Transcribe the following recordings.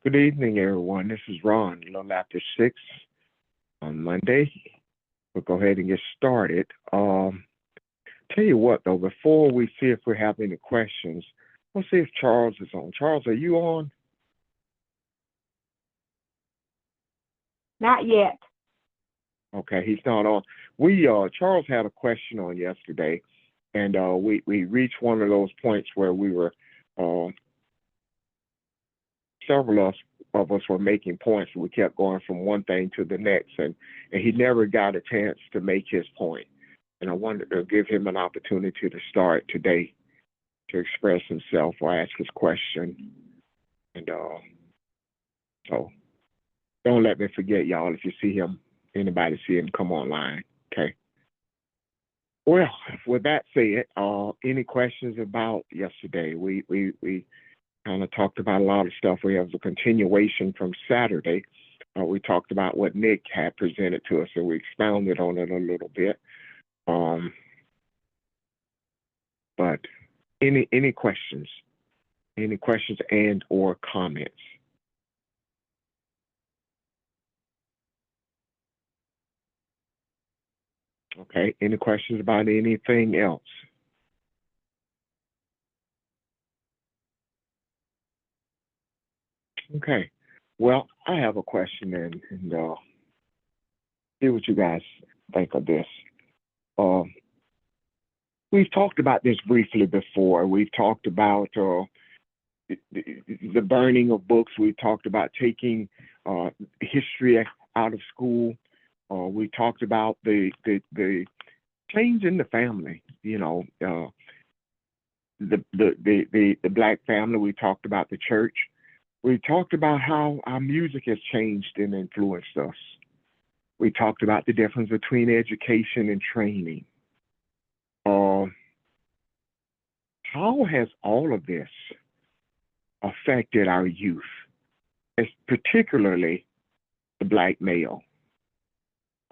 Good evening, everyone. This is Ron, a little after 6 on Monday. We'll go ahead and get started. Tell you what, though, before we see if we have any questions, we'll see if Charles is on. Charles, are you on? Not yet. Okay, he's not on. Charles had a question on yesterday, and we reached one of those points where we were uh, several of us were making points. We kept going from one thing to the next, and he never got a chance to make his point. And I wanted to give him an opportunity to start today to express himself or ask his question. And so don't let me forget, y'all. If you see him, anybody see him, come online. Okay. Well, with that said, any questions about yesterday? We kind of talked about a lot of stuff. We have a continuation from Saturday. We talked about what Nick had presented to us, and we expounded on it a little bit. Um, but any questions? Any questions and or comments? Okay. Any questions about anything else? Okay. Well, I have a question and see what you guys think of this. Um, we've talked about this briefly before. We've talked about the burning of books. We talked about taking history out of school. We talked about the change in the family. The black family. We talked about the church. We talked about how our music has changed and influenced us. We talked about the difference between education and training. Uh, how has all of this affected our youth, particularly the black male?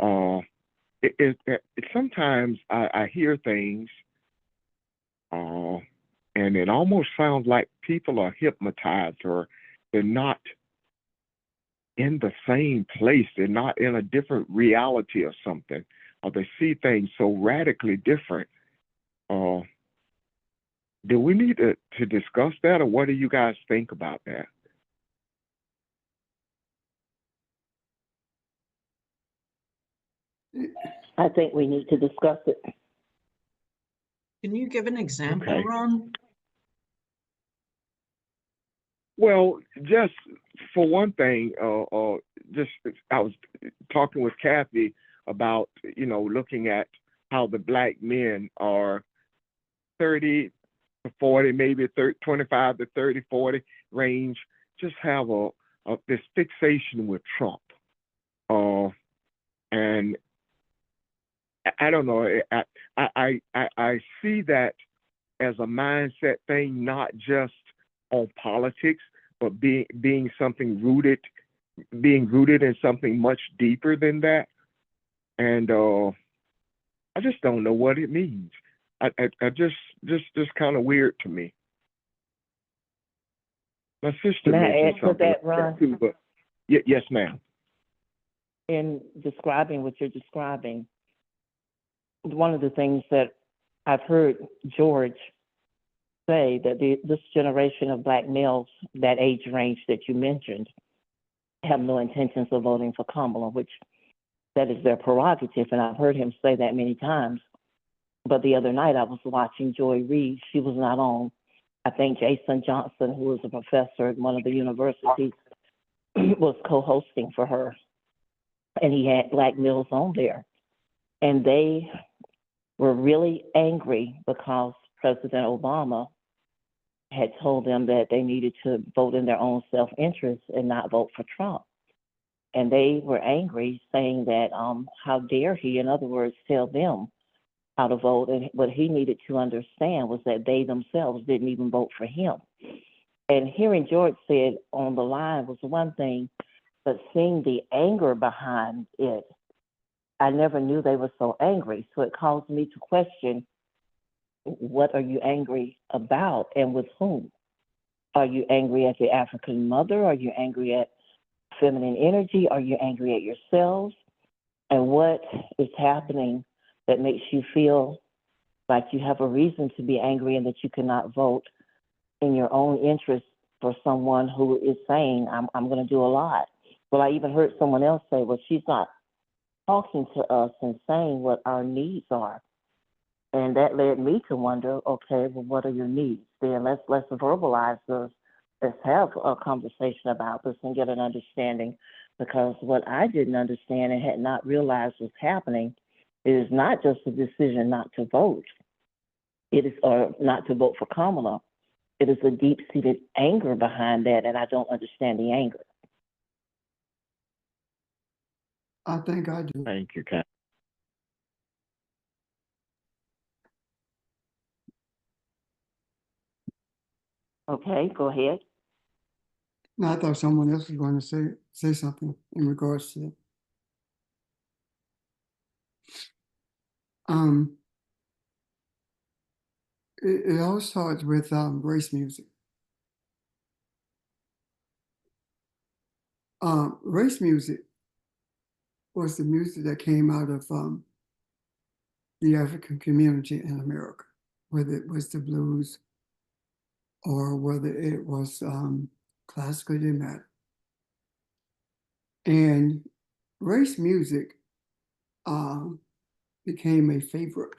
Uh, Sometimes I hear things, uh, and it almost sounds like people are hypnotized or they're not in the same place. They're not in a different reality or something, or they see things so radically different. Uh, do we need to discuss that, or what do you guys think about that? I think we need to discuss it. Can you give an example, Okay. Ron? Well, just for one thing, just I was talking with Kathy about looking at how the black men are 30 to 40, maybe 30, 25 to 30, 40 range, just have this fixation with Trump. Uh, and I don't know. I see that as a mindset thing, not just on politics, but being rooted in something much deeper than that. And I just don't know what it means. I just kind of weird to me. My sister May I mentioned add to something that, like that Ron? too, but yes, ma'am. In describing what you're describing, one of the things that I've heard George say that this generation of black males, that age range that you mentioned, have no intentions of voting for Kamala, which that is their prerogative, and I've heard him say that many times. But the other night I was watching Joy Reid. She was not on. I think Jason Johnson, who was a professor at one of the universities, was co-hosting for her, and he had black males on there. And they were really angry because President Obama had told them that they needed to vote in their own self-interest and not vote for Trump. And they were angry, saying that how dare he, in other words, tell them how to vote. And what he needed to understand was that they themselves didn't even vote for him. And hearing George said on the line was one thing, but seeing the anger behind it, I never knew they were so angry. So it caused me to question, what are you angry about and with whom? Are you angry at the African mother? Are you angry at feminine energy? Are you angry at yourselves? And what is happening that makes you feel like you have a reason to be angry and that you cannot vote in your own interest for someone who is saying, I'm going to do a lot? Well, I even heard someone else say, well, she's not talking to us and saying what our needs are. And that led me to wonder, okay, well, what are your needs? Then let's verbalize this. Let's have a conversation about this and get an understanding. Because what I didn't understand and had not realized was happening is not just a decision not to vote. It is, or not to vote for Kamala. It is a deep-seated anger behind that, and I don't understand the anger. I think I do. Thank you, Kat. Okay, go ahead. No, I thought someone else was going to say something in regards to it. It all starts with race music. Race music was the music that came out of the African community in America, whether it was the blues or whether it was classical, it didn't matter. And race music became a favorite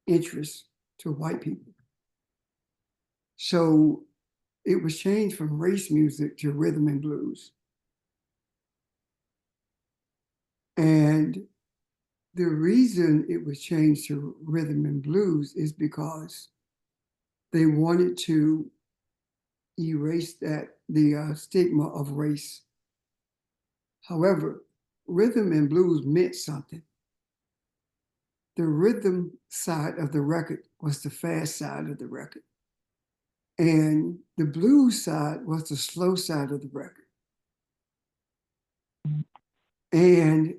interest to white people. So it was changed from race music to rhythm and blues. And the reason it was changed to rhythm and blues is because they wanted to erase the stigma of race. However, rhythm and blues meant something. The rhythm side of the record was the fast side of the record. And the blues side was the slow side of the record. And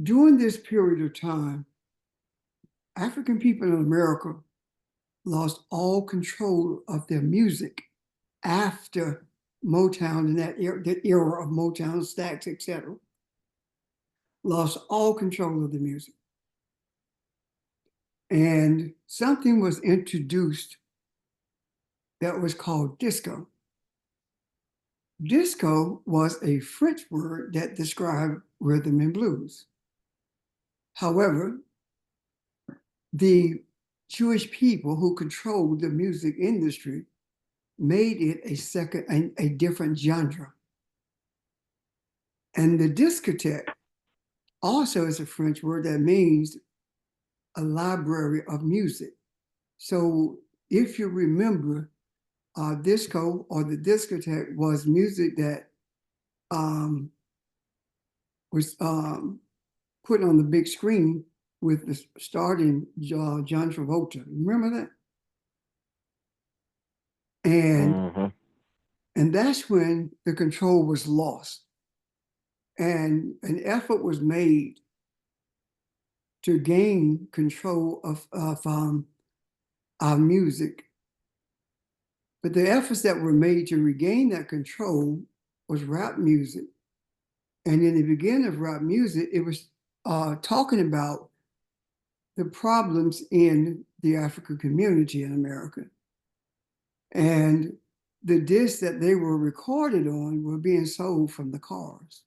during this period of time, African people in America lost all control of their music after Motown and that era of Motown, Stax, etc. Lost all control of the music. And something was introduced that was called disco. Disco was a French word that described rhythm and blues. However, the Jewish people who controlled the music industry made it a different genre. And the discotheque also is a French word that means a library of music. So if you remember, disco or the discotheque was music that was put on the big screen with the starting John Travolta. Remember that? And that's when the control was lost. And an effort was made to gain control of our music. But the efforts that were made to regain that control was rap music. And in the beginning of rap music, it was talking about the problems in the African community in America. And the discs that they were recorded on were being sold from the cars.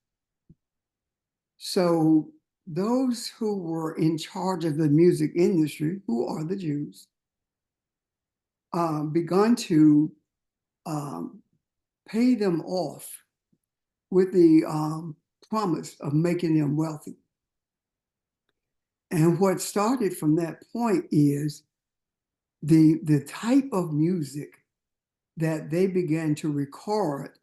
So those who were in charge of the music industry, who are the Jews, begun to pay them off with the promise of making them wealthy. And what started from that point is the type of music that they began to record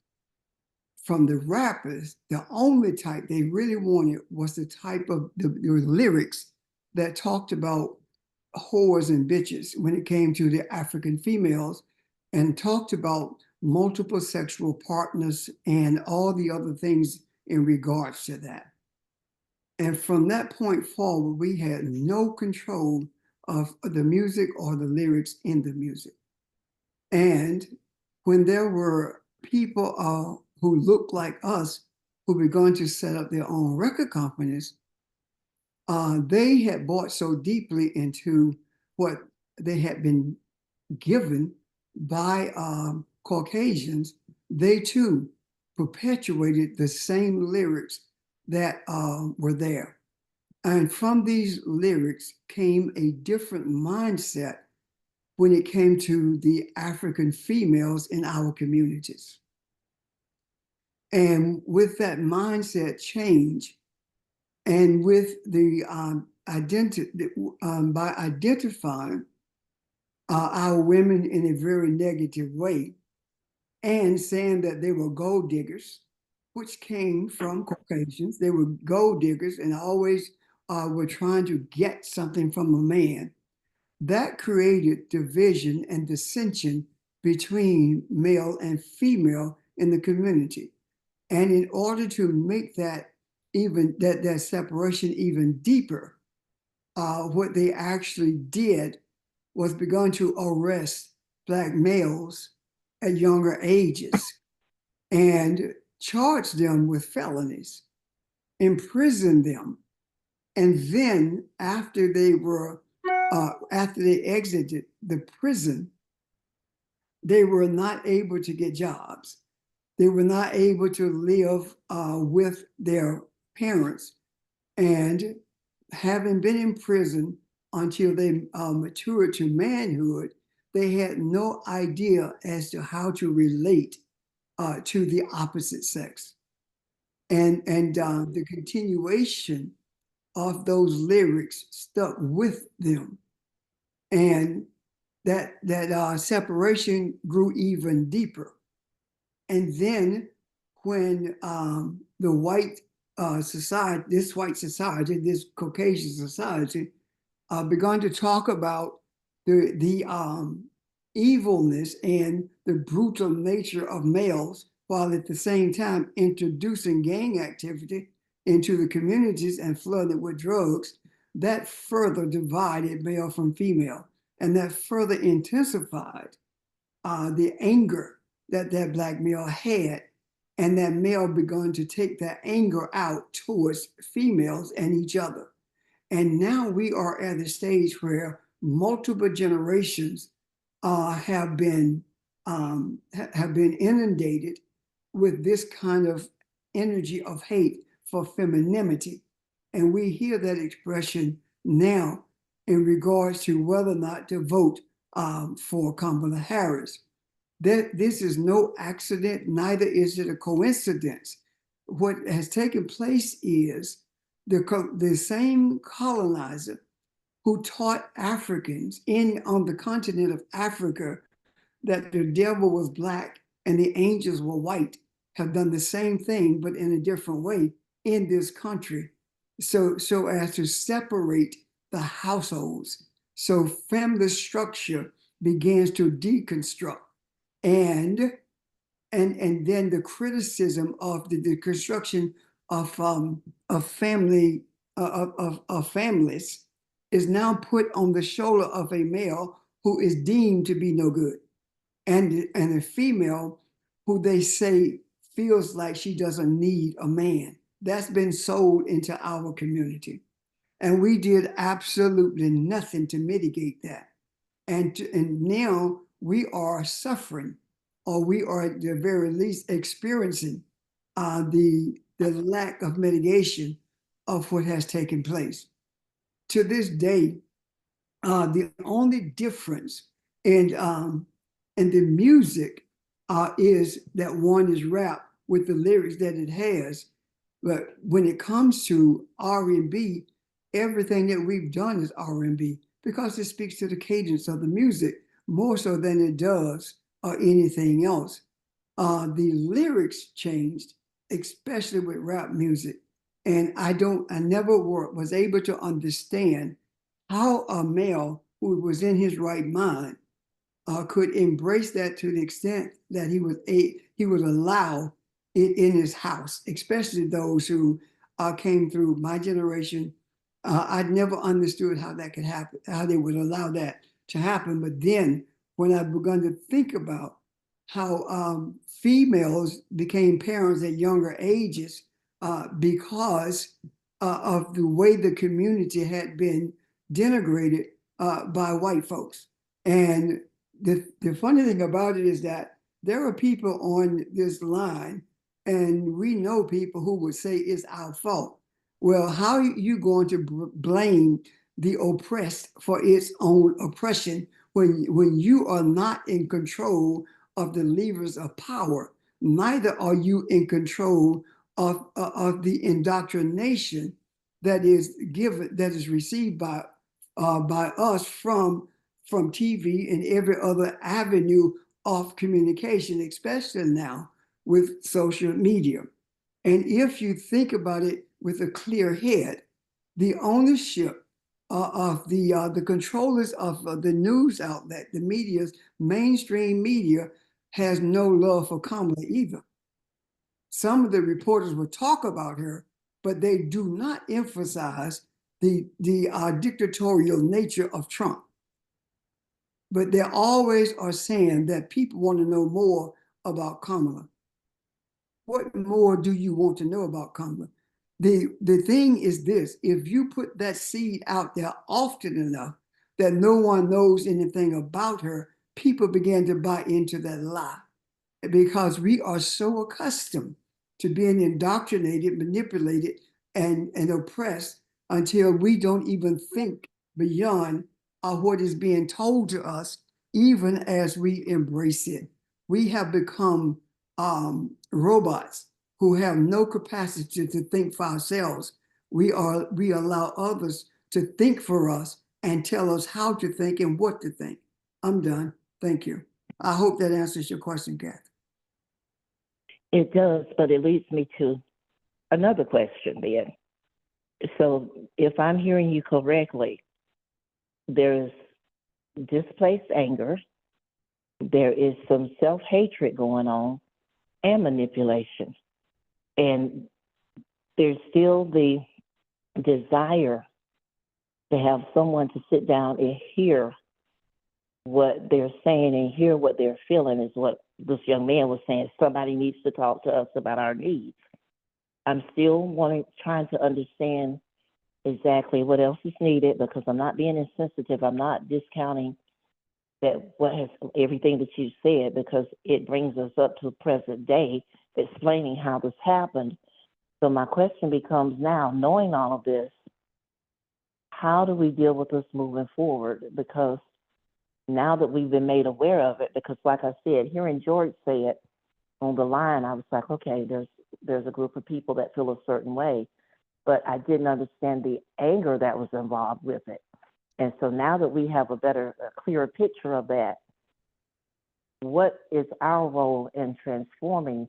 from the rappers. The only type they really wanted was the type of the lyrics that talked about whores and bitches when it came to the African females, and talked about multiple sexual partners and all the other things in regards to that. And from that point forward, we had no control of the music or the lyrics in the music. And when there were people who looked like us who began to set up their own record companies, they had bought so deeply into what they had been given by Caucasians, they too perpetuated the same lyrics that were there. And from these lyrics came a different mindset when it came to the African females in our communities. And with that mindset change, and with the by identifying our women in a very negative way and saying that they were gold diggers, which came from Caucasians. They were gold diggers and always were trying to get something from a man. That created division and dissension between male and female in the community. And in order to make that that separation even deeper, what they actually did was begun to arrest Black males at younger ages and charge them with felonies, imprison them, and then after they exited the prison, they were not able to get jobs. They were not able to live with their parents, and having been in prison until they matured to manhood, they had no idea as to how to relate to the opposite sex. And the continuation of those lyrics stuck with them. And that separation grew even deeper. And then when the white society, this Caucasian society, began to talk about the evilness and the brutal nature of males, while at the same time introducing gang activity into the communities and flooding it with drugs, that further divided male from female, and that further intensified the anger that Black male had, and that male began to take that anger out towards females and each other. And now we are at a stage where multiple generations have been inundated with this kind of energy of hate for femininity. And we hear that expression now in regards to whether or not to vote for Kamala Harris. This is no accident, neither is it a coincidence. What has taken place is the same colonizer who taught Africans on the continent of Africa that the devil was Black and the angels were white have done the same thing, but in a different way in this country. So as to separate the households. So family structure begins to deconstruct. And then the criticism of the construction of families is now put on the shoulder of a male who is deemed to be no good, and a female who they say feels like she doesn't need a man. That's been sold into our community, and we did absolutely nothing to mitigate that. And now we are suffering, or we are at the very least experiencing the lack of mitigation of what has taken place. To this day, the only difference in the music is that one is rap with the lyrics that it has. But when it comes to R&B, everything that we've done is R&B because it speaks to the cadence of the music more so than it does anything else. The lyrics changed, especially with rap music. And I never was able to understand how a male who was in his right mind could embrace that to the extent that he would allow it in his house, especially those who came through my generation. I'd never understood how that could happen, how they would allow that to happen. But then when I begun to think about how females became parents at younger ages because of the way the community had been denigrated by white folks. And the funny thing about it is that there are people on this line, and we know people who would say it's our fault. Well, how are you going to blame the oppressed for its own oppression when you are not in control of the levers of power? Neither are you in control of the indoctrination that is given, that is received by us from TV and every other avenue of communication, especially now with social media. And if you think about it with a clear head, the ownership of the controllers of the news outlet, the media's mainstream media, has no love for Kamala either. Some of the reporters will talk about her, but they do not emphasize the dictatorial nature of Trump. But they always are saying that people want to know more about Kamala. What more do you want to know about Kamala? The thing is this: if you put that seed out there often enough that no one knows anything about her, people begin to buy into that lie, because we are so accustomed to being indoctrinated, manipulated, and oppressed until we don't even think beyond what is being told to us, even as we embrace it. We have become robots who have no capacity to think for ourselves. We allow others to think for us and tell us how to think and what to think. I'm done. Thank you. I hope that answers your question, Kathy. It does, but it leads me to another question then. So if I'm hearing you correctly, there's displaced anger, there is some self-hatred going on, and manipulation. And there's still the desire to have someone to sit down and hear what they're saying and hear what they're feeling, is what this young man was saying. Somebody needs to talk to us about our needs. I'm still trying to understand exactly what else is needed, because I'm not being insensitive. I'm not discounting everything that you said, because it brings us up to present day, explaining how this happened. So my question becomes now, knowing all of this, how do we deal with this moving forward? Because now that we've been made aware of it, because like I said, hearing George say it on the line, I was like, okay, there's a group of people that feel a certain way, but I didn't understand the anger that was involved with it. And so now that we have a clearer picture of that, what is our role in transforming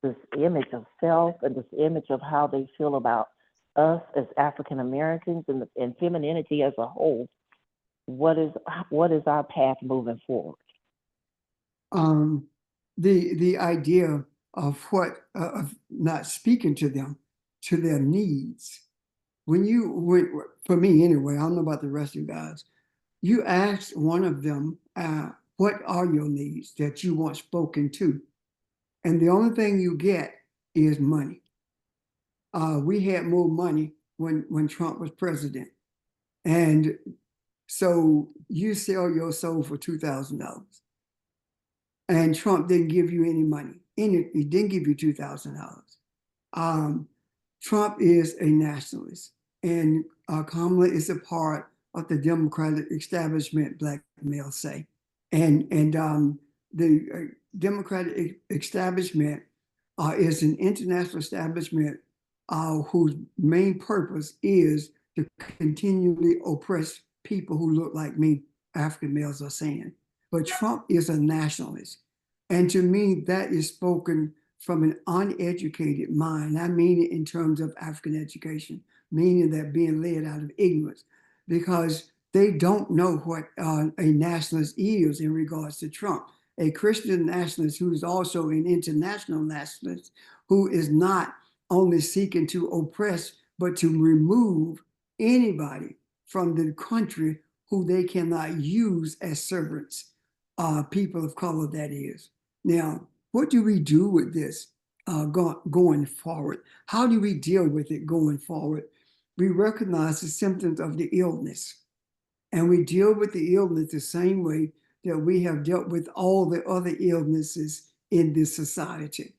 this image of self and this image of how they feel about us as African Americans and femininity as a whole? What is our path moving forward? The idea of of not speaking to them, to their needs. For me anyway, I don't know about the rest of you guys, you asked one of them, what are your needs that you want spoken to? And the only thing you get is money. We had more money when Trump was president. And so you sell your soul for $2,000. And Trump didn't give you any money. He didn't give you $2,000. Trump is a nationalist, and Kamala is a part of the Democratic establishment, black males say. And the Democratic establishment is an international establishment whose main purpose is to continually oppress people who look like me, African males are saying. But Trump is a nationalist. And to me, that is spoken from an uneducated mind. I mean it in terms of African education, meaning that being led out of ignorance, because they don't know what a nationalist is in regards to Trump. A Christian nationalist who is also an international nationalist, who is not only seeking to oppress, but to remove anybody from the country who they cannot use as servants. people of color, that is. Now, what do we do with this going forward? How do we deal with it going forward? We recognize the symptoms of the illness, and we deal with the illness the same way that we have dealt with all the other illnesses in this society.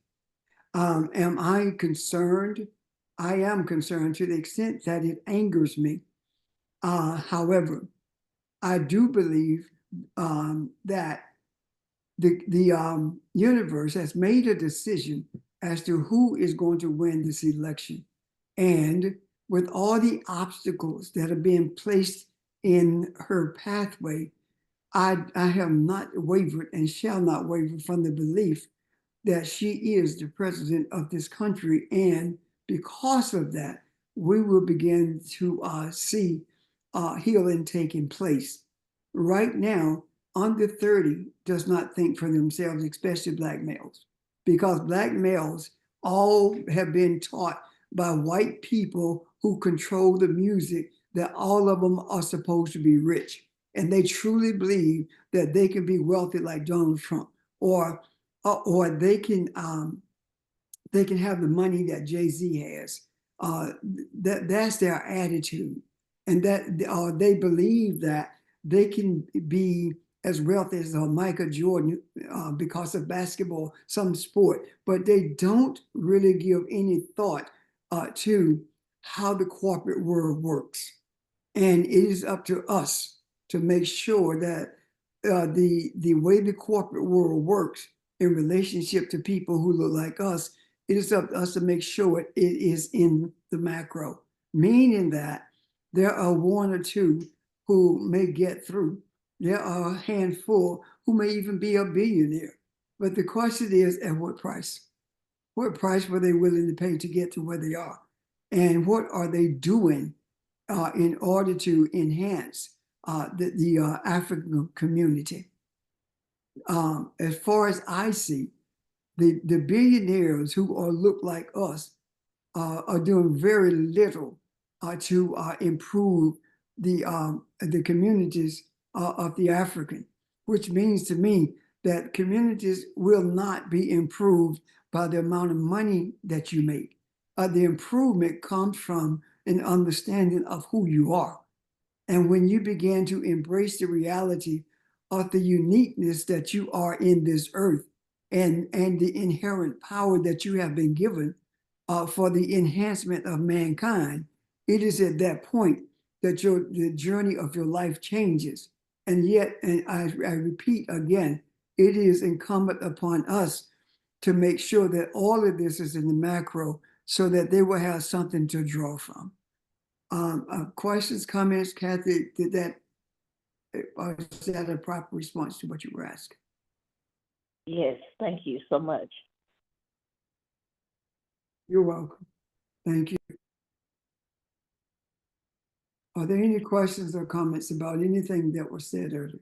Am I concerned? I am concerned to the extent that it angers me. However, I do believe that the universe has made a decision as to who is going to win this election. And with all the obstacles that are being placed in her pathway, I have not wavered and shall not waver from the belief that she is the president of this country. And because of that, we will begin to see healing taking place. Right now, under 30 does not think for themselves, especially Black males, because Black males all have been taught by white people who control the music that all of them are supposed to be rich. And they truly believe that they can be wealthy like Donald Trump, or they can have the money that Jay-Z has. That's their attitude, and that they believe that they can be as wealthy as Michael Jordan because of basketball, some sport, but they don't really give any thought to how the corporate world works. And it is up to us to make sure that the way the corporate world works in relationship to people who look like us, it is up to us to make sure it is in the macro, meaning that there are one or two who may get through. There are a handful who may even be a billionaire. But the question is, at what price? What price were they willing to pay to get to where they are? And what are they doing in order to enhance the African community? As far as I see, the billionaires who look like us are doing very little to improve the communities of the African, which means to me that communities will not be improved by the amount of money that you make. The improvement comes from an understanding of who you are. And when you begin to embrace the reality of the uniqueness that you are in this earth, and the inherent power that you have been given for the enhancement of mankind, it is at that point that the journey of your life changes. And yet, and I repeat again, it is incumbent upon us to make sure that all of this is in the macro so that they will have something to draw from. Questions, comments, Kathy, is that a proper response to what you were asking? Yes, thank you so much. You're welcome. Thank you. Are there any questions or comments about anything that was said earlier?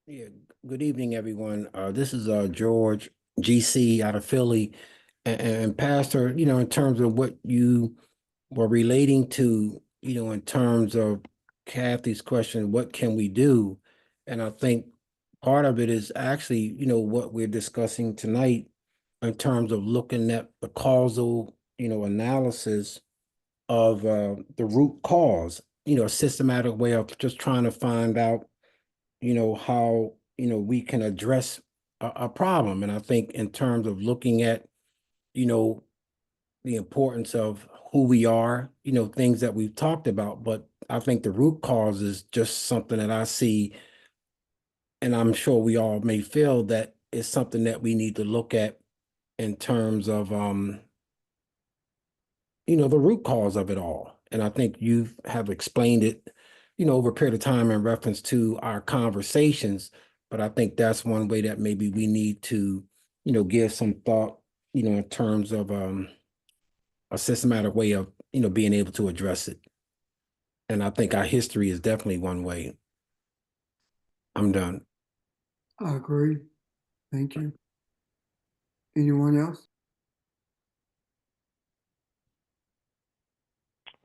Yeah, good evening, everyone. This is George GC out of Philly. And Pastor, in terms of what you were relating to, in terms of Kathy's question, what can we do? And I think part of it is actually, what we're discussing tonight in terms of looking at the causal, analysis of the root cause, a systematic way of just trying to find out, how, we can address a problem. And I think in terms of looking at, the importance of who we are, things that we've talked about, but I think the root cause is just something that I see, and I'm sure we all may feel that it's something that we need to look at in terms of, the root cause of it all. And I think you have explained it, over a period of time in reference to our conversations, but I think that's one way that maybe we need to, give some thought, in terms of a systematic way of, being able to address it. And I think our history is definitely one way. I'm done. I agree. Thank you. Anyone else?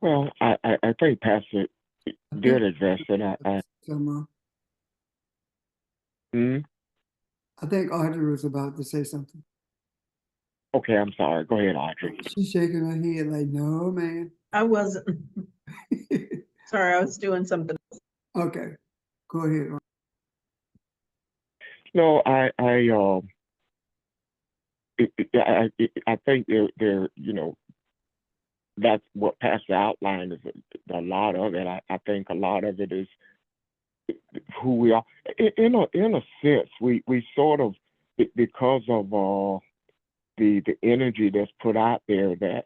Well, I think Pastor did address it. Mm? I think Audrey was about to say something. Okay, I'm sorry. Go ahead, Audrey. She's shaking her head like, no, man. I wasn't, sorry, I was doing something. Okay, go ahead. Ron. No, I think there, you know, that's what Pastor outlined is a lot of it. I think a lot of it is who we are. In a sense, we sort of, because of the energy that's put out there that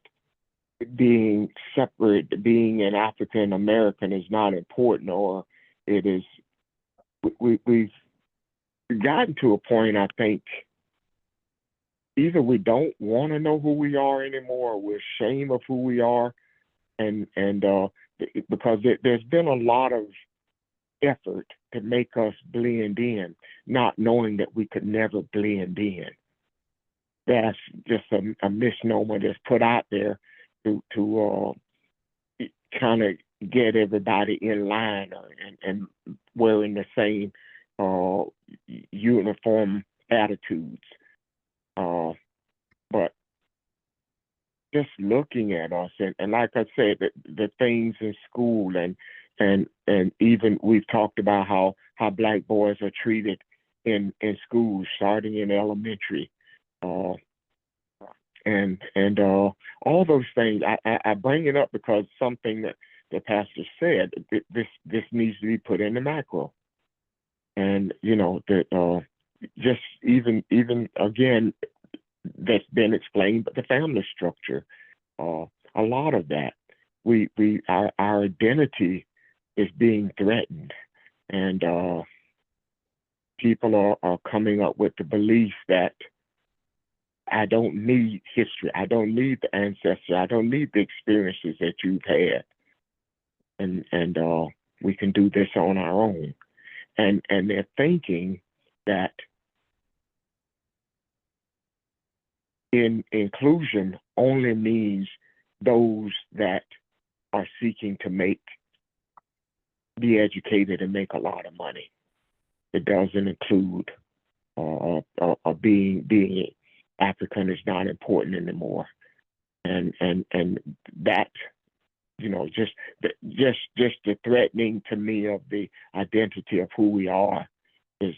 being separate, being an African American is not important, or it is. We've gotten to a point, I think, either we don't want to know who we are anymore, or we're ashamed of who we are, and because there's been a lot of effort to make us blend in, not knowing that we could never blend in. That's just a misnomer that's put out there to kind of get everybody in line and wearing the same uniform attitudes. But just looking at us, and like I said, the things in school, and even we've talked about how Black boys are treated in schools, starting in elementary, and all those things. I bring it up because something that the pastor said, this needs to be put in the macro, and you know that just even again, that's been explained, but the family structure, a lot of that, our identity is being threatened, and people are coming up with the belief that I don't need history, I don't need the ancestors, I don't need the experiences that you've had, and we can do this on our own, and they're thinking that inclusion only means those that are seeking to be educated and make a lot of money. It doesn't include being African is not important anymore, and that, you know, just the threatening to me of the identity of who we are is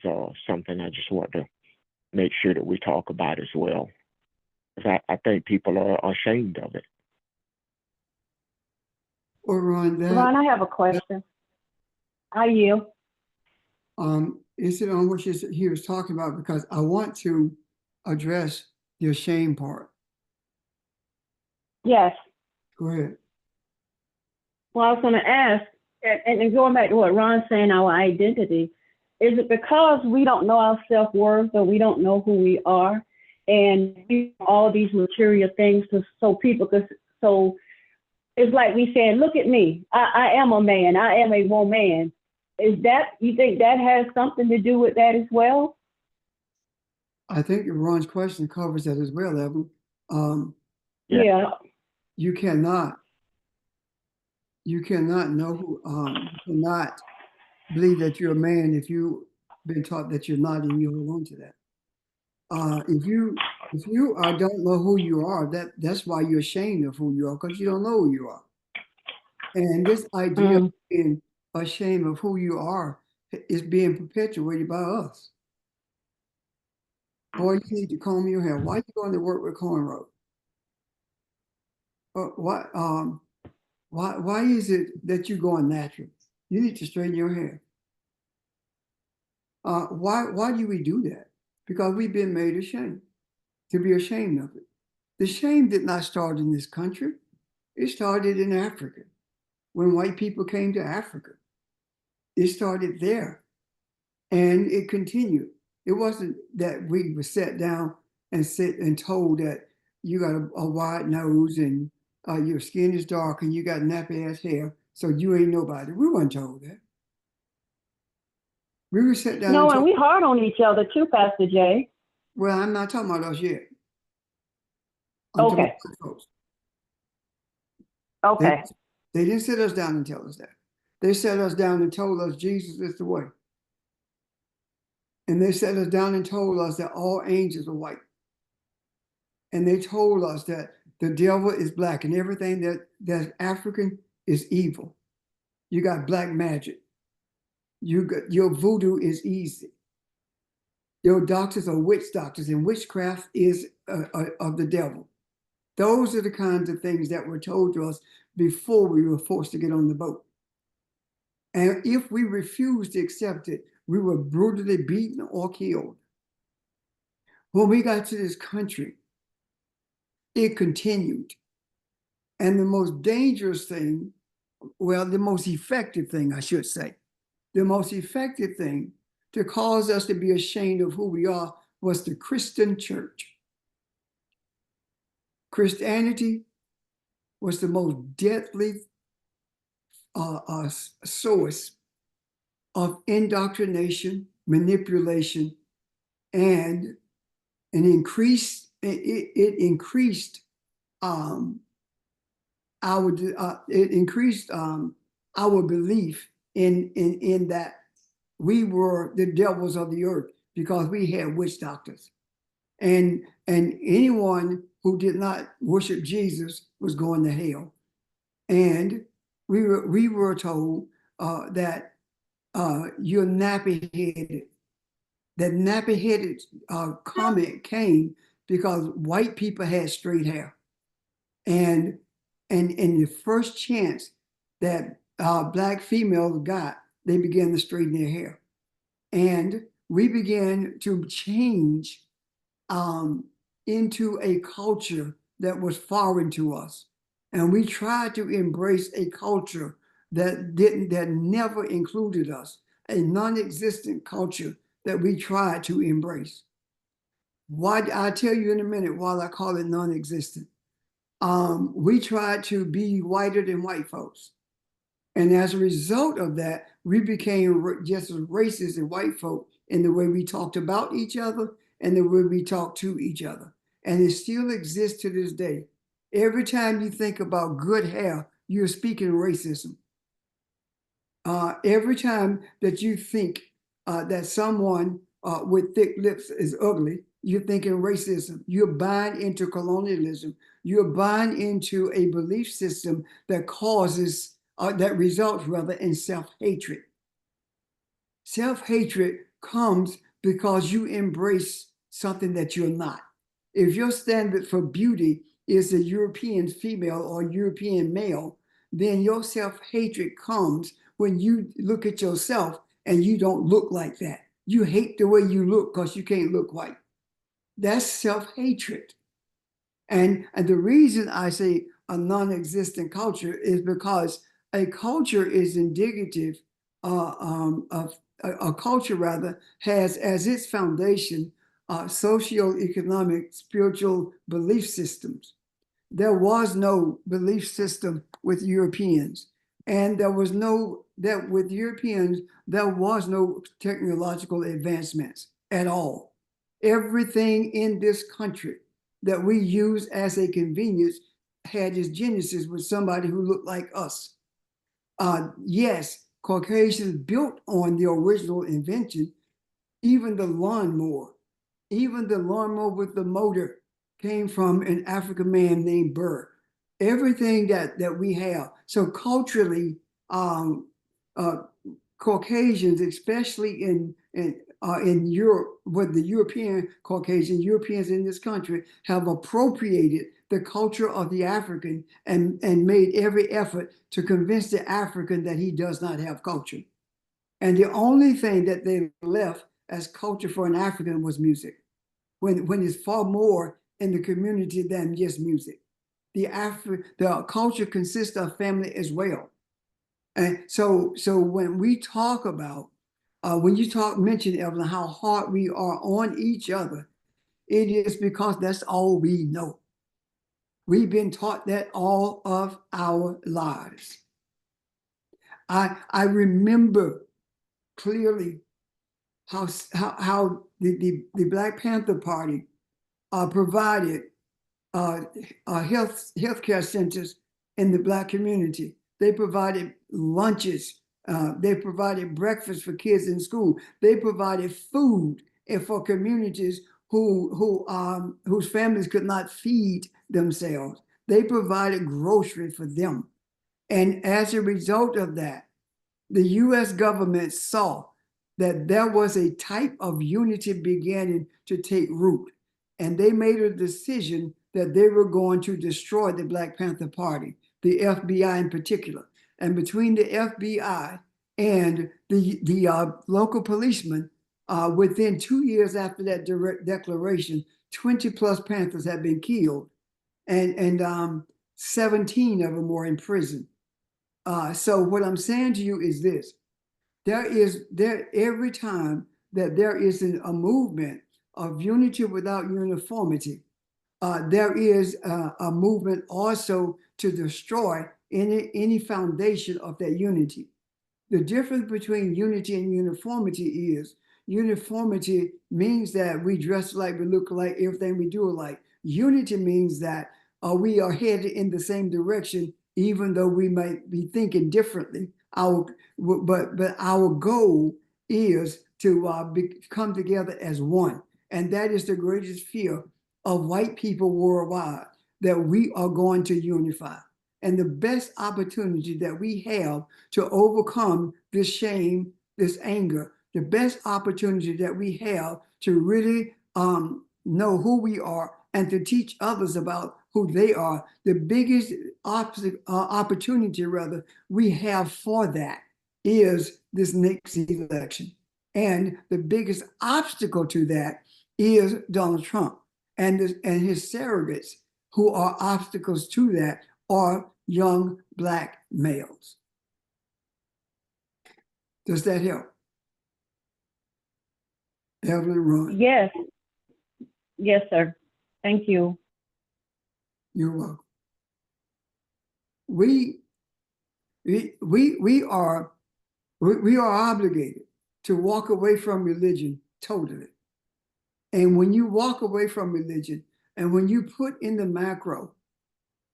something I just want to make sure that we talk about as well. I think people are ashamed of it. Or Ron, Ron, I have a question. How are you? is it on what he was talking about? Because I want to address the shame part. Yes. Go ahead. Well, I was going to ask, and going back to what Ron's saying, our identity, is it because we don't know our self-worth, or we don't know who we are, and all these material things so people could, so it's like we saying, look at me, I am a man, I am a woman. Is that, you think that has something to do with that as well? I think Ron's question covers that as well, Evan. Yeah. You cannot know who, you cannot believe that you're a man if you've been taught that you're not, and you hold on to that. If you don't know who you are, that's why you're ashamed of who you are, because you don't know who you are. And this idea of being ashamed of who you are is being perpetuated by us. Boy, you need to comb your hair. Why are you going to work with cornrows? Why is it that you're going natural? You need to straighten your hair. Why do we do that? Because we've been made ashamed, to be ashamed of it. The shame did not start in this country. It started in Africa. When white people came to Africa, it started there, and it continued. It wasn't that we were sat down and told that you got a wide nose and your skin is dark and you got nappy ass hair, so you ain't nobody. We weren't told that. We were sat down. No, and we hard on each other too, Pastor Jay. Well, I'm not talking about us yet. Okay. Okay. They didn't sit us down and tell us that. They sat us down and told us Jesus is the way. And they sat us down and told us that all angels are white. And they told us that the devil is black and everything that's African is evil. You got black magic. Your voodoo is easy. Your doctors are witch doctors, and witchcraft is of the devil. Those are the kinds of things that were told to us before we were forced to get on the boat. And if we refused to accept it, we were brutally beaten or killed. When we got to this country, it continued. And the most dangerous thing, well, the most effective thing, I should say, the most effective thing to cause us to be ashamed of who we are was the Christian church. Christianity was the most deadly source of indoctrination, manipulation, and it increased our belief in that we were the devils of the earth because we had witch doctors, and anyone who did not worship Jesus was going to hell. And we were told that you're nappy-headed. That nappy-headed comment came because white people had straight hair, and the first chance that black females got, they began to straighten their hair, and we began to change into a culture that was foreign to us, and we tried to embrace a culture that never included us, a non-existent culture that we tried to embrace. Why? I'll tell you in a minute why I call it non-existent. We tried to be whiter than white folks. And as a result of that, we became just as racist as white folk in the way we talked about each other and the way we talked to each other. And it still exists to this day. Every time you think about good hair, you're speaking racism. Every time that you think that someone with thick lips is ugly, you're thinking racism. You're buying into colonialism. You're buying into a belief system that causes, that results rather in self-hatred. Self-hatred comes because you embrace something that you're not. If your standard for beauty is a European female or European male, then your self-hatred comes when you look at yourself and you don't look like that. You hate the way you look because you can't look white. That's self-hatred. And the reason I say a non-existent culture is because a culture is indicative of a culture rather has as its foundation socio-economic, spiritual belief systems. There was no belief system with Europeans, and with Europeans, there was no technological advancements at all. Everything in this country that we use as a convenience had its genesis with somebody who looked like us. Yes, Caucasians built on the original invention, even the lawnmower with the motor came from an African man named Burr. Everything that we have. So culturally, Caucasians, especially in Europe, with the Europeans in this country have appropriated the culture of the African and made every effort to convince the African that he does not have culture. And the only thing that they left as culture for an African was music, when it's far more in the community than just music. The culture consists of family as well. And so when we talk about, mention, Evelyn, how hard we are on each other, it is because that's all we know. We've been taught that all of our lives. I remember clearly how the Black Panther Party provided healthcare centers in the Black community. They provided lunches They provided breakfast for kids in school. They provided food and for communities whose families could not feed themselves. They provided groceries for them. And as a result of that, the US government saw that there was a type of unity beginning to take root. And they made a decision that they were going to destroy the Black Panther Party, the FBI in particular. And between the FBI and the local policemen, within 2 years after that direct declaration, 20 plus Panthers had been killed, and 17 of them were in prison. So what I'm saying to you is this: every time that there is a movement of unity without uniformity, there is a movement also to destroy any foundation of that unity. The difference between unity and uniformity is uniformity means that we dress alike, we look alike, everything we do alike. Unity means that we are headed in the same direction, even though we might be thinking differently. But our goal is to come together as one. And that is the greatest fear of white people worldwide, that we are going to unify. And the best opportunity that we have to overcome this shame, this anger, the best opportunity that we have to really know who we are and to teach others about who they are, the biggest opportunity rather we have for that is this next election. And the biggest obstacle to that is Donald Trump and his surrogates, who are obstacles to that, are young Black males. Does that help? Evelyn, Ron. Yes. Yes, sir. Thank you. You're welcome. We are obligated to walk away from religion totally. And when you walk away from religion, and when you put in the macro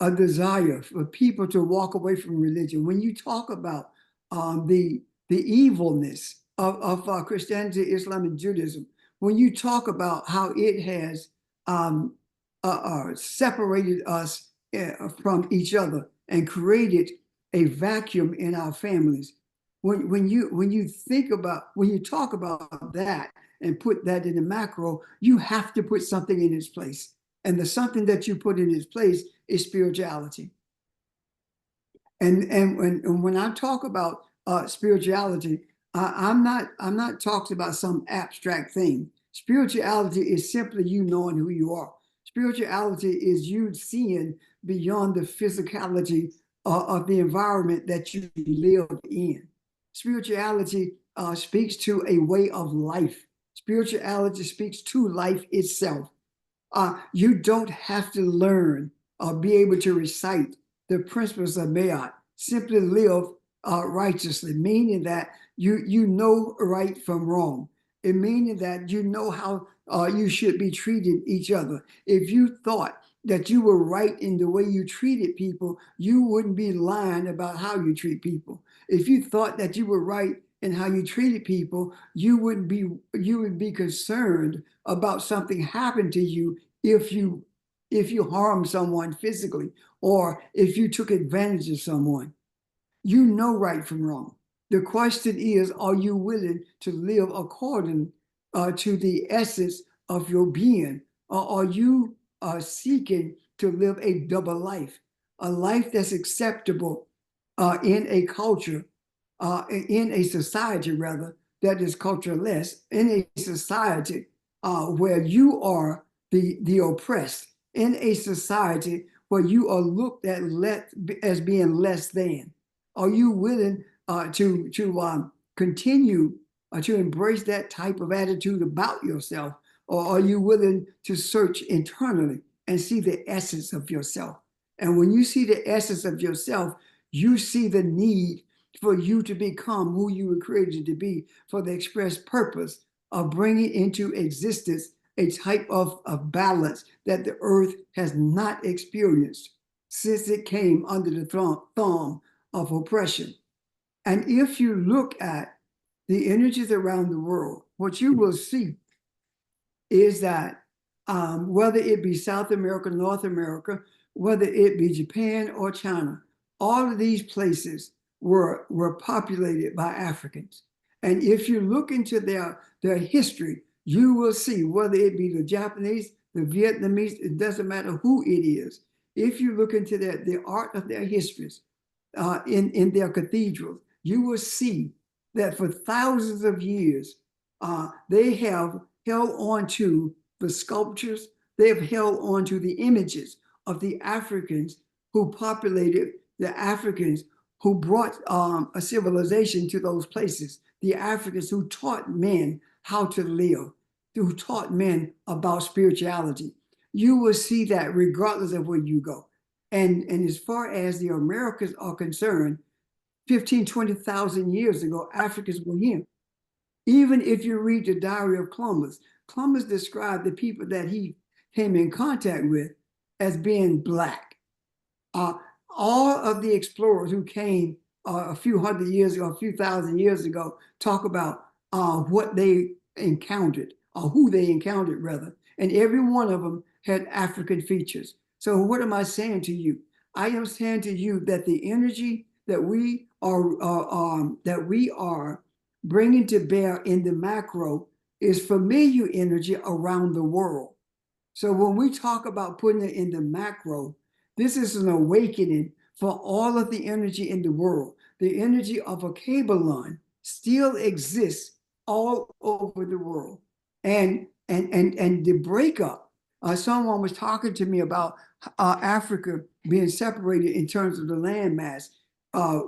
a desire for people to walk away from religion, when you talk about the evilness of Christianity, Islam, and Judaism, when you talk about how it has separated us from each other and created a vacuum in our families, when you talk about that and put that in the macro, you have to put something in its place. And the something that you put in its place is spirituality. And when I talk about spirituality, I'm not talking about some abstract thing. Spirituality is simply you knowing who you are. Spirituality is you seeing beyond the physicality of the environment that you live in. Spirituality speaks to a way of life. Spirituality speaks to life itself. You don't have to learn or be able to recite the principles of Mayat. Simply live righteously, meaning that you know right from wrong. It meaning that you know how you should be treating each other. If you thought that you were right in the way you treated people, you wouldn't be lying about how you treat people. If you thought that you were right in how you treated people, you would be concerned about something happening to you if you harmed someone physically or if you took advantage of someone. You know right from wrong. The question is, are you willing to live according to the essence of your being? Or are you seeking to live a double life, a life that's acceptable in a culture, in a society rather, that is cultureless, in a society where you are the oppressed, in a society where you are looked at as being less than? Are you willing to continue to embrace that type of attitude about yourself? Or are you willing to search internally and see the essence of yourself? And when you see the essence of yourself, you see the need for you to become who you were created to be, for the express purpose of bringing into existence a type of balance that the earth has not experienced since it came under the thumb of oppression. And if you look at the energies around the world, what you will see is that whether it be South America, North America, whether it be Japan or China, all of these places were populated by Africans. And if you look into their history, you will see whether it be the Japanese, the Vietnamese, it doesn't matter who it is. If you look into the art of their histories in their cathedrals, you will see that for thousands of years, they have held on to the sculptures, they have held on to the images of the Africans who populated, the Africans who brought a civilization to those places, the Africans who taught men how to live, who taught men about spirituality. You will see that regardless of where you go. And as far as the Americas are concerned, 15, 20,000 years ago, Africans were here. Even if you read the diary of Columbus, Columbus described the people that he came in contact with as being Black. All of the explorers who came a few hundred years ago, a few thousand years ago, talk about what they encountered, or who they encountered rather. And every one of them had African features. So what am I saying to you? I am saying to you that the energy that we are bringing to bear in the macro is familiar energy around the world. So when we talk about putting it in the macro, this is an awakening for all of the energy in the world. The energy of a Kabbalah still exists all over the world. And the breakup, someone was talking to me about Africa being separated in terms of the landmass.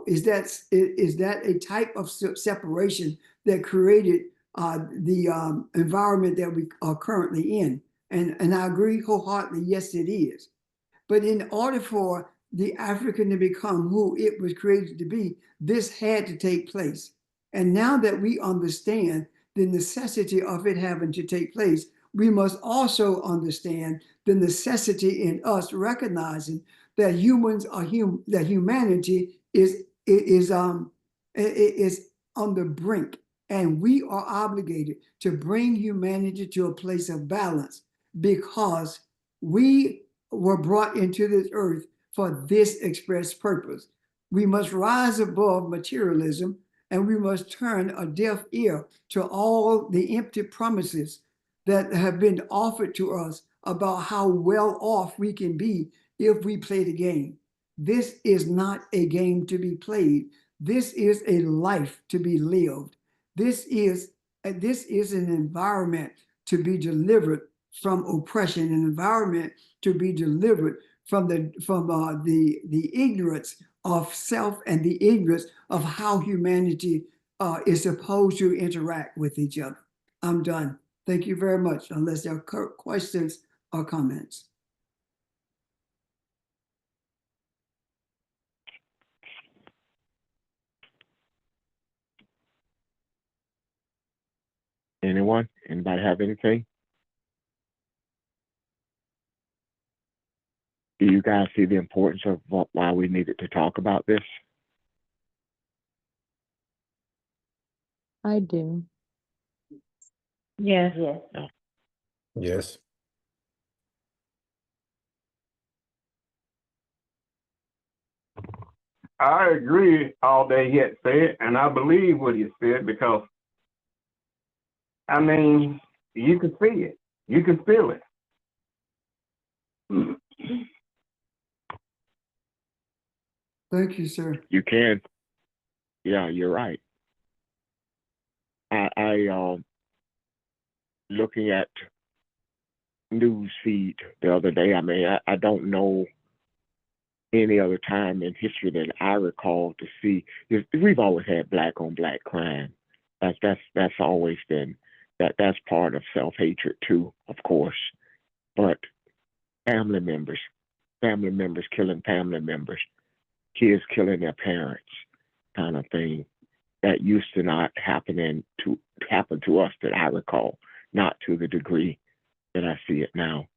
Is that a type of separation that created the environment that we are currently in? And I agree wholeheartedly, yes, it is. But in order for the African to become who it was created to be, this had to take place. And now that we understand the necessity of it having to take place, we must also understand the necessity in us recognizing that that humanity is on the brink, and we are obligated to bring humanity to a place of balance, because we were brought into this earth for this express purpose. We must rise above materialism, and we must turn a deaf ear to all the empty promises that have been offered to us about how well off we can be if we play the game. This is not a game to be played. This is a life to be lived. This is an environment to be delivered from oppression, an environment to be delivered from the ignorance of self and the ignorance of how humanity is supposed to interact with each other. I'm done. Thank you very much, unless there are questions or comments. Anyone? Anybody have anything? Do you guys see the importance of why we needed to talk about this? I do. Yes. Yes. Yes. I agree all that he had said, and I believe what he said, because, I mean, you can see it. You can feel it. Thank you, sir. You can. Yeah, you're right. I looking at news feed the other day. I mean, I don't know any other time in history that I recall to see. We've always had black on black crime. That's always been that's part of self-hatred too, of course. But family members killing family members, kids killing their parents, kind of thing, that used to not happen to us that I recall, not to the degree that I see it now.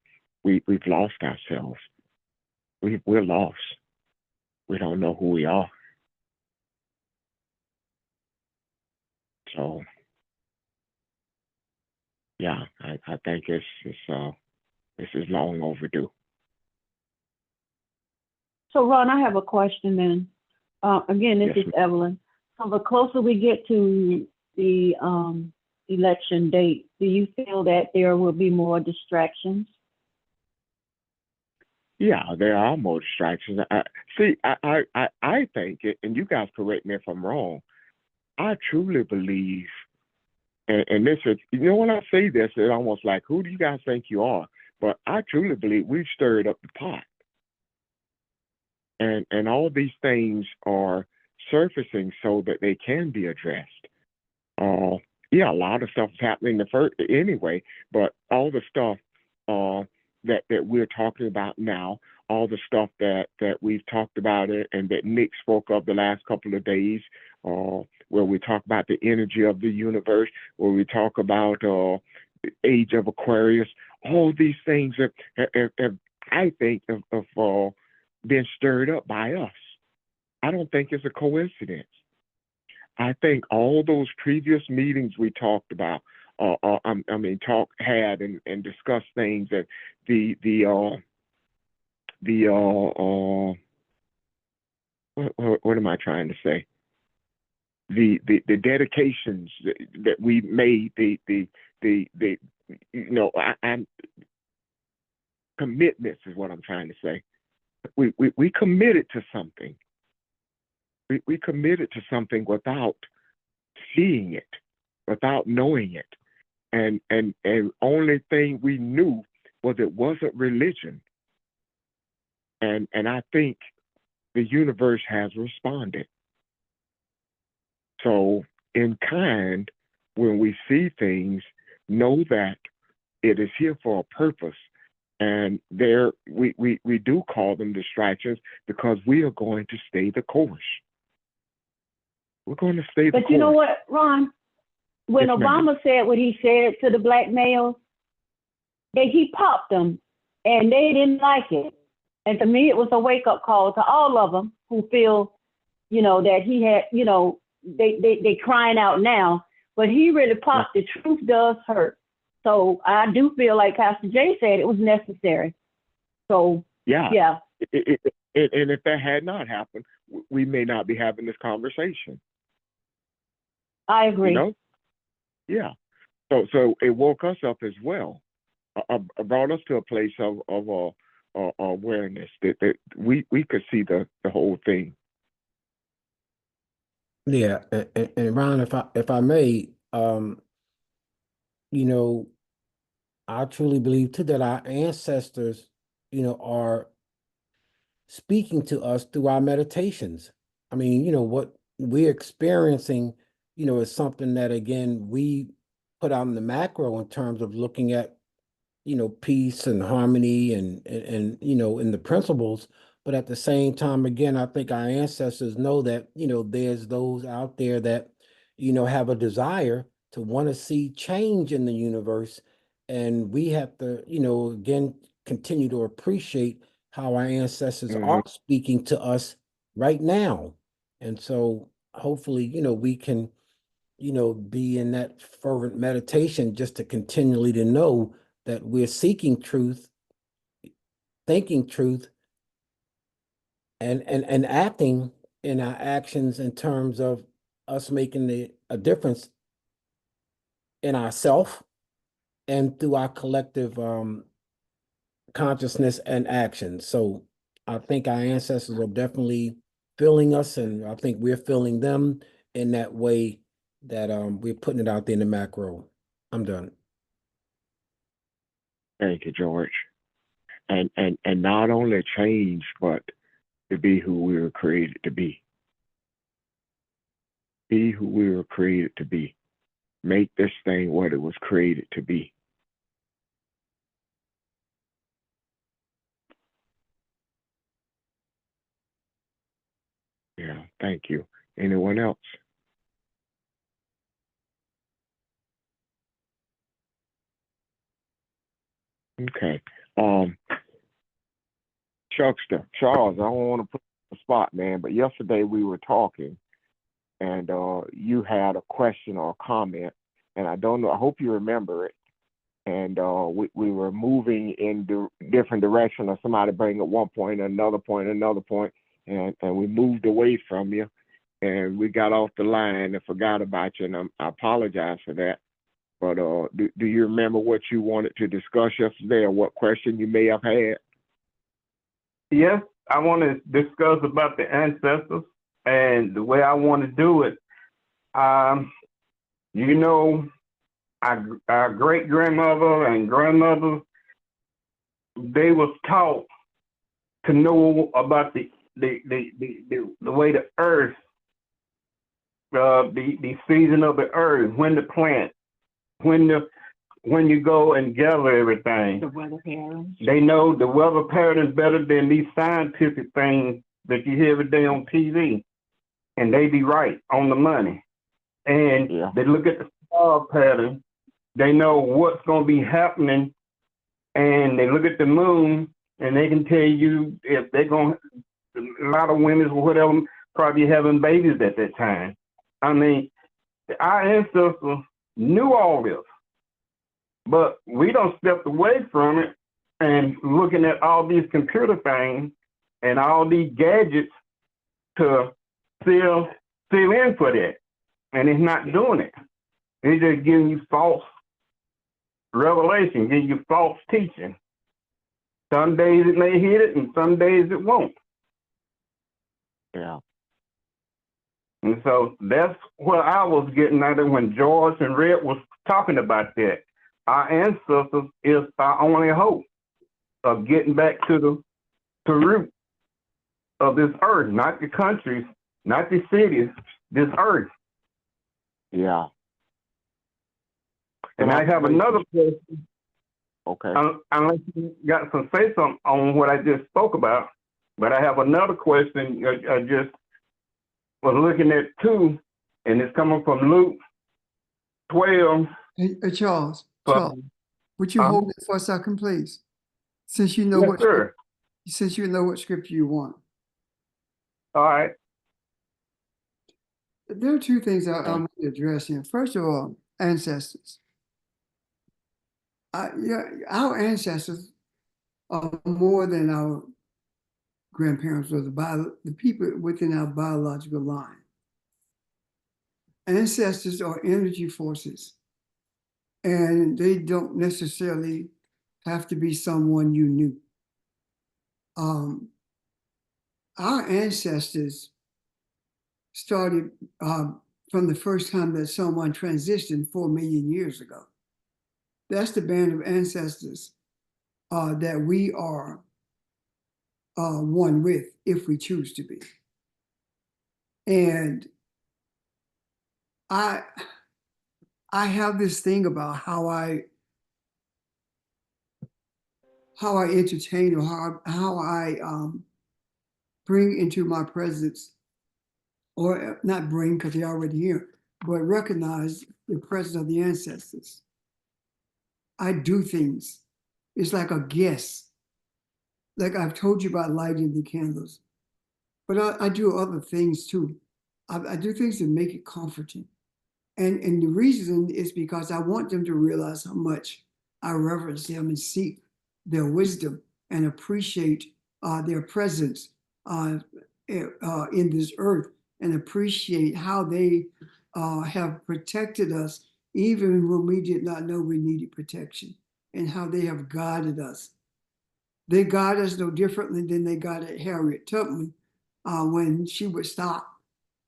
We've lost ourselves. We're lost. We don't know who we are. So, yeah, I think this is long overdue. So Ron, I have a question then. Again, this Yes, is Evelyn. So the closer we get to the election date, do you feel that there will be more distractions? Yeah, there are more distractions. I think, and you guys correct me if I'm wrong, I truly believe, and this is, when I say this, it's almost like, who do you guys think you are? But I truly believe we've stirred up the pot. And all these things are surfacing so that they can be addressed. Yeah, a lot of stuff is happening the first anyway, but all the stuff that we're talking about now, all the stuff that we've talked about it and that Nick spoke of the last couple of days, where we talk about the energy of the universe, where we talk about the age of Aquarius, all these things have I think, have been stirred up by us. I don't think it's a coincidence. I think all those previous meetings we talked about, had and discussed things that what am I trying to say? The dedications that we made, I'm commitments is what I'm trying to say. We committed to something. We committed to something without seeing it, without knowing it. And only thing we knew was it wasn't religion. And I think the universe has responded. So in kind, when we see things, know that it is here for a purpose. And there we do call them distractions because we are going to stay the course. We're going to stay the course. But you know what, Ron? When Yes, ma'am. Obama said what he said to the black males, he popped them and they didn't like it. And to me, it was a wake-up call to all of them who feel, that he had, they crying out now, but he really popped. The truth does hurt. So I do feel like Pastor Jay said it was necessary. So, yeah. And if that had not happened, we may not be having this conversation. I agree. Yeah. So it woke us up as well. Brought us to a place of awareness that we could see the whole thing. Yeah, and Ron, if I may, I truly believe too that our ancestors, are speaking to us through our meditations. I mean, what we're experiencing, is something that again we put out in the macro in terms of looking at, peace and harmony and in the principles. But at the same time, again, I think our ancestors know that, there's those out there that, have a desire to want to see change in the universe. And we have to, again, continue to appreciate how our ancestors are speaking to us right now. And so hopefully, we can, be in that fervent meditation just to continually to know that we're seeking truth, thinking truth, and acting in our actions in terms of us making a difference in ourself and through our collective consciousness and action. So I think our ancestors are definitely feeling us, and I think we're feeling them in that way that we're putting it out there in the macro. I'm done. Thank you, George. And not only change, but to be who we were created to be. Be who we were created to be. Make this thing what it was created to be. Yeah, thank you. Anyone else? Okay. Chuckster, Charles, I don't want to put you on the spot, man, but yesterday we were talking and you had a question or a comment, and I don't know. I hope you remember it. And we were moving in different direction, or somebody bring up one point, another point, and we moved away from you, and we got off the line and forgot about you, and I apologize for that. But do you remember what you wanted to discuss yesterday, or what question you may have had? Yes, I want to discuss about the ancestors and the way I want to do it. You know, our great grandmother and grandmother, they was taught to know about the way the earth, the season of the earth, when to plant, when you go and gather everything. The weather patterns. They know the weather patterns better than these scientific things that you hear every day on TV, and they be right on the money. And they look at the star pattern. They know what's going to be happening, and they look at the moon, and they can tell you if they're going to, a lot of women or whatever, probably having babies at that time. I mean, our ancestors knew all this, but we don't step away from it and looking at all these computer things and all these gadgets to fill in for that. And it's not doing it. It's just giving you false revelation, giving you false teaching. Some days it may hit it, and some days it won't. Yeah. And so that's what I was getting at when George and Red was talking about that. Our ancestors is our only hope of getting back to the root of this earth, not the countries, not the cities, this earth. Yeah. And I have another question. Okay. Unless you got some say something on what I just spoke about, but I have another question. I just was looking at too, and it's coming from Luke 12. Hey, Charles, But, would you hold it for a second, please? Since you know yes, what sir. scripture you want. All right. There are two things I want to address here. First of all, ancestors. Our ancestors are more than our grandparents or the people within our biological line. Ancestors are energy forces, and they don't necessarily have to be someone you knew. Our ancestors started from the first time that someone transitioned 4 million years ago. That's the band of ancestors that we are one with, if we choose to be. And I have this thing about how I entertain, or how I bring into my presence, or not bring because they're already here, but recognize the presence of the ancestors. I do things. It's like a guess. Like I've told you about lighting the candles, but I do other things too. I do things to make it comforting. And the reason is because I want them to realize how much I reverence them and seek their wisdom and appreciate their presence in this earth, and appreciate how they have protected us even when we did not know we needed protection, and how they have guided us. They guide us no differently than they guided Harriet Tubman when she would stop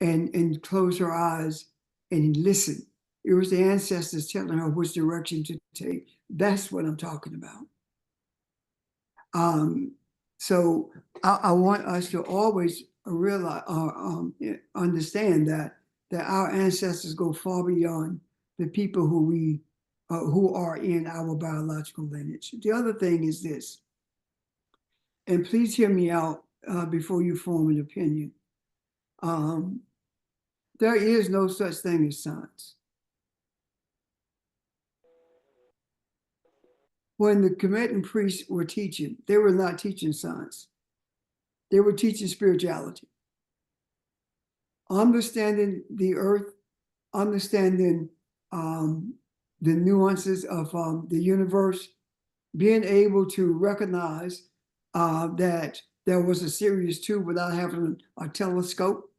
and close her eyes and listen. It was the ancestors telling her which direction to take. That's what I'm talking about. So I want us to always realize, understand that our ancestors go far beyond the people who are in our biological lineage. The other thing is this, and please hear me out before you form an opinion. There is no such thing as science. When the Tibetan priests were teaching, they were not teaching science. They were teaching spirituality. understanding the earth, understanding the nuances of the universe, being able to recognize that there was a Sirius 2 without having a telescope.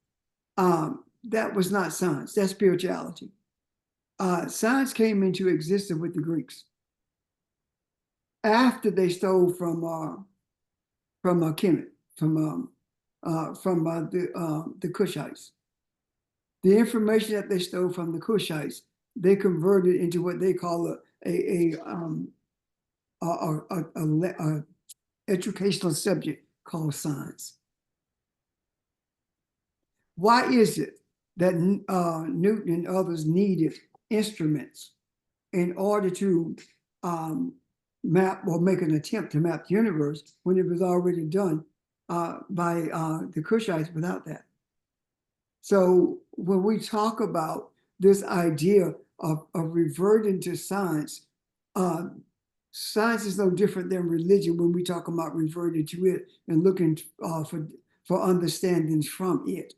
That was not science, that's spirituality. Science came into existence with the Greeks after they stole from Kemet, from the Kushites. The information that they stole from the Kushites, they converted into what they call a educational subject called science. Why is it that Newton and others needed instruments in order to map or make an attempt to map the universe when it was already done by the Kushites without that? So when we talk about this idea of reverting to science, science is no different than religion when we talk about reverting to it and looking for understandings from it.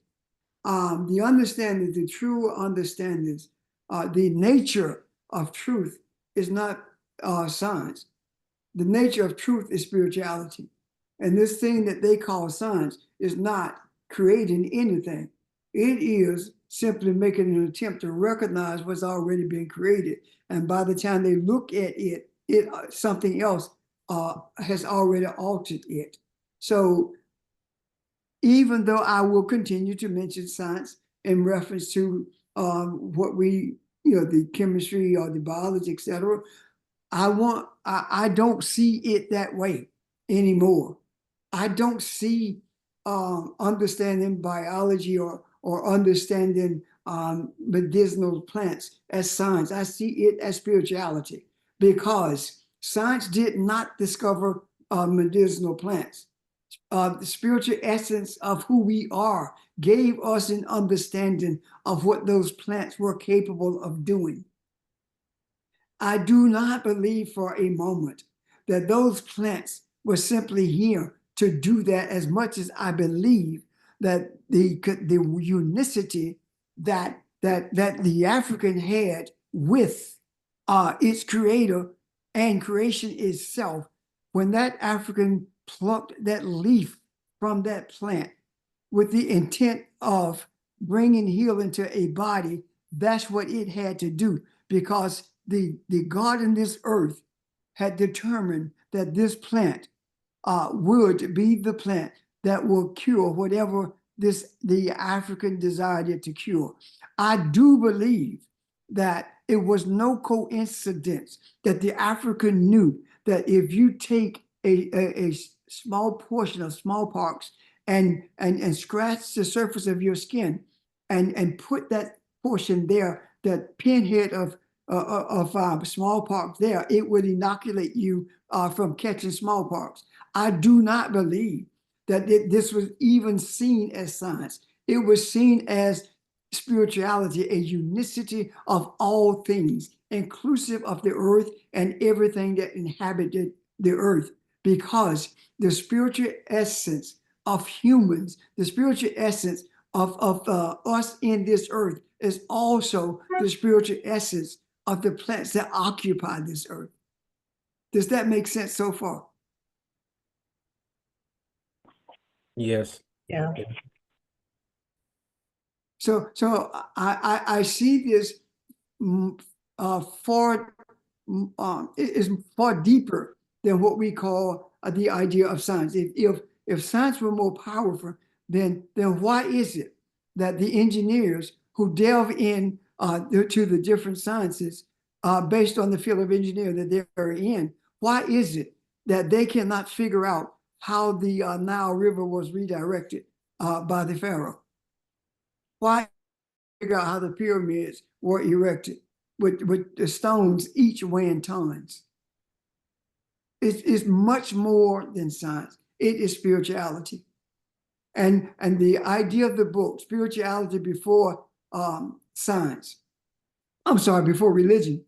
The understanding, the true understandings, the nature of truth is not science. The nature of truth is spirituality. And this thing that they call science is not creating anything. It is simply making an attempt to recognize what's already been created. And by the time they look at it, something else has already altered it. So even though I will continue to mention science in reference to what we, the chemistry or the biology, etc., I don't see it that way anymore. I don't see understanding biology or understanding medicinal plants as science. I see it as spirituality, because science did not discover medicinal plants. The spiritual essence of who we are gave us an understanding of what those plants were capable of doing. I do not believe for a moment that those plants were simply here to do that, as much as I believe that the unicity that the African had with its creator and creation itself, when that African plucked that leaf from that plant with the intent of bringing healing to a body, that's what it had to do, because the God in this earth had determined that this plant would be the plant that will cure whatever the African desired it to cure. I do believe that it was no coincidence that the African knew that if you take a small portion of smallpox and scratch the surface of your skin and put that portion there, that pinhead of smallpox there, it would inoculate you from catching smallpox. I do not believe that this was even seen as science. It was seen as spirituality, a unicity of all things, inclusive of the earth and everything that inhabited the earth, because the spiritual essence of humans, the spiritual essence of us in this earth is also the spiritual essence of the plants that occupy this earth. Does that make sense so far? Yes. Yeah. So I see this is far deeper than what we call the idea of science. If science were more powerful, then why is it that the engineers who delve in to the different sciences based on the field of engineering that they're in, why is it that they cannot figure out how the Nile River was redirected by the Pharaoh? Why figure out how the pyramids were erected with the stones each weighing tons? It's much more than science. It is spirituality. And the idea of the book, Spirituality Before Science, before religion,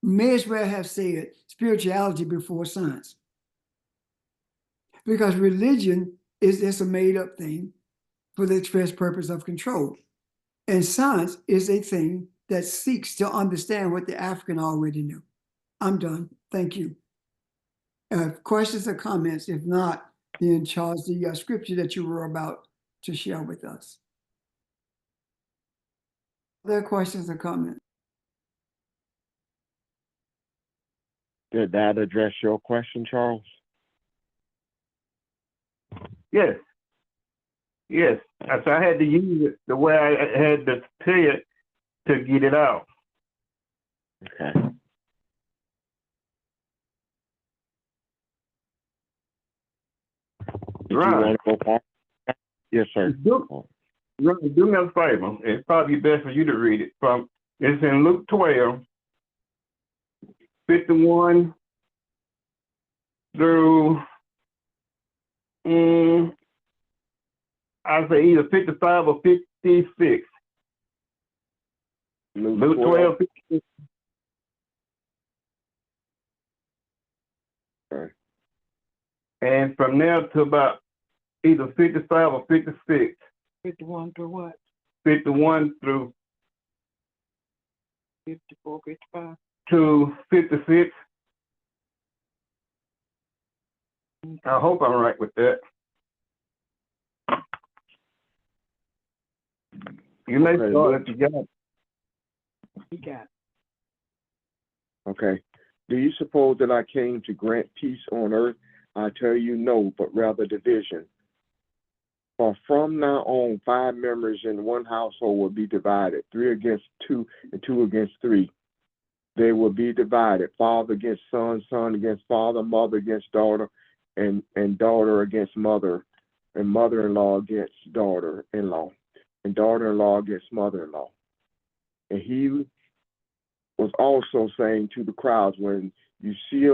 may as well have said spirituality before science. Because religion is just a made-up thing. for the express purpose of control. And science is a thing that seeks to understand what the African already knew. I'm done. Thank you. Questions or comments? If not, then Charles, the scripture that you were about to share with us. Are there questions or comments? Did that address your question, Charles? Yes. Yes. So I had to use it the way I had to say it to get it out. Okay. Did you Right. want to go back? Yes, sir. Do me a favor. It's probably best for you to read it. It's in Luke 12, 51 through, I'd say either 55 or 56. Luke 12, 56. Okay. And from there to about either 55 or 56. 51 through what? 51 through 54, 55. to 56. I hope I'm right with that. You may Okay, start if you got it. You got it. Okay. Do you suppose that I came to grant peace on earth? I tell you no, but rather division. For from now on, 5 members in one household will be divided, 3 against 2 and 2 against 3. They will be divided, father against son, son against father, mother against daughter, and daughter against mother, and mother-in-law against daughter-in-law, and daughter-in-law against mother-in-law. And he was also saying to the crowds, when you see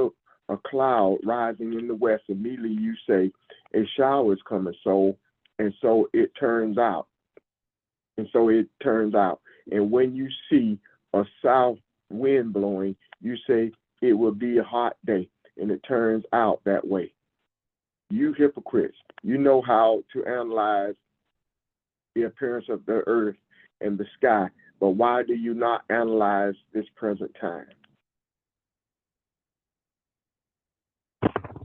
a cloud rising in the west, immediately you say, a shower is coming, and so it turns out. And so it turns out. And when you see a south wind blowing, you say it will be a hot day, and it turns out that way. You hypocrites, you know how to analyze the appearance of the earth and the sky, but why do you not analyze this present time?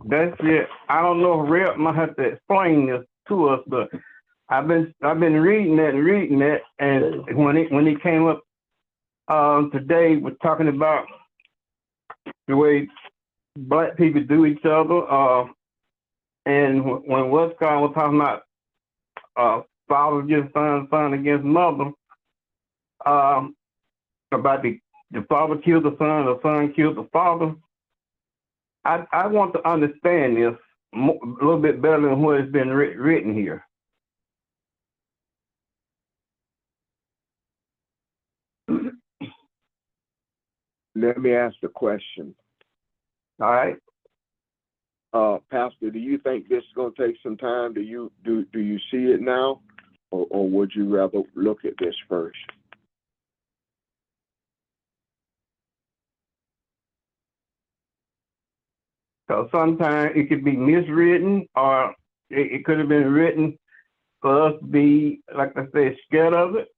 That's it. I don't know if Rep might have to explain this to us, but I've been reading that, and when he came up today, was talking about the way black people do each other, and when Westcott was talking about father against son, son against mother, about the father killed the son killed the father. I want to understand this a little bit better than what has been written here. Let me ask the question. All right. Pastor, do you think this is going to take some time? Do you see it now, or would you rather look at this first? So sometimes it could be miswritten, or it could have been written for us to be, like I said, scared of it.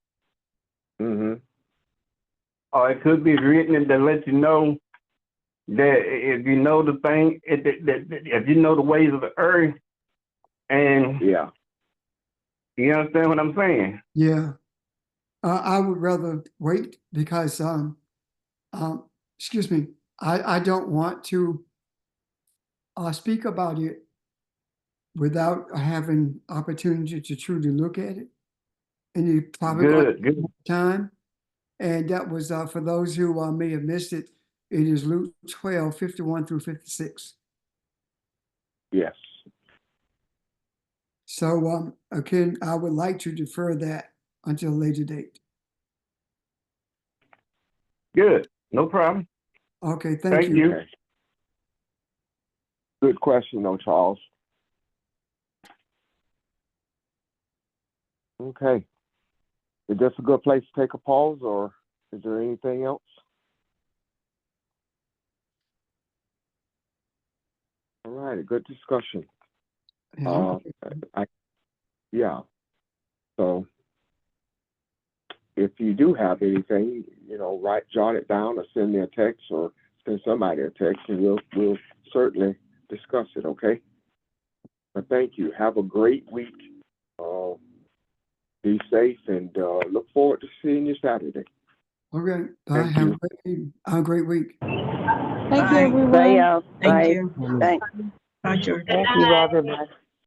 Mm-hmm. Or it could be written to let you know that if you know the thing, if you know the ways of the earth, and Yeah. you understand what I'm saying? Yeah. I would rather wait because, excuse me, I don't want to speak about it without having opportunity to truly look at it. And you probably got Good. more time. And that was, for those who may have missed it, it is Luke 12, 51 through 56. Yes. So again, I would like to defer that until a later date. Good. No problem. Okay, thank Thank you. you. Okay. Good question, though, Charles. Okay. Is this a good place to take a pause, or is there anything else? All right, a good discussion. Yeah. Yeah. So if you do have anything, jot it down or send me a text or send somebody a text, and we'll certainly discuss it. Okay. But thank you. Have a great week. Be safe, and look forward to seeing you Saturday. Okay, bye. Thank Have you. a great evening. Have a great week. Thank you, Bye. everyone. Bye, y'all. Thank Bye. you. Thanks. Bye, George. Thank you, Robert. Bye.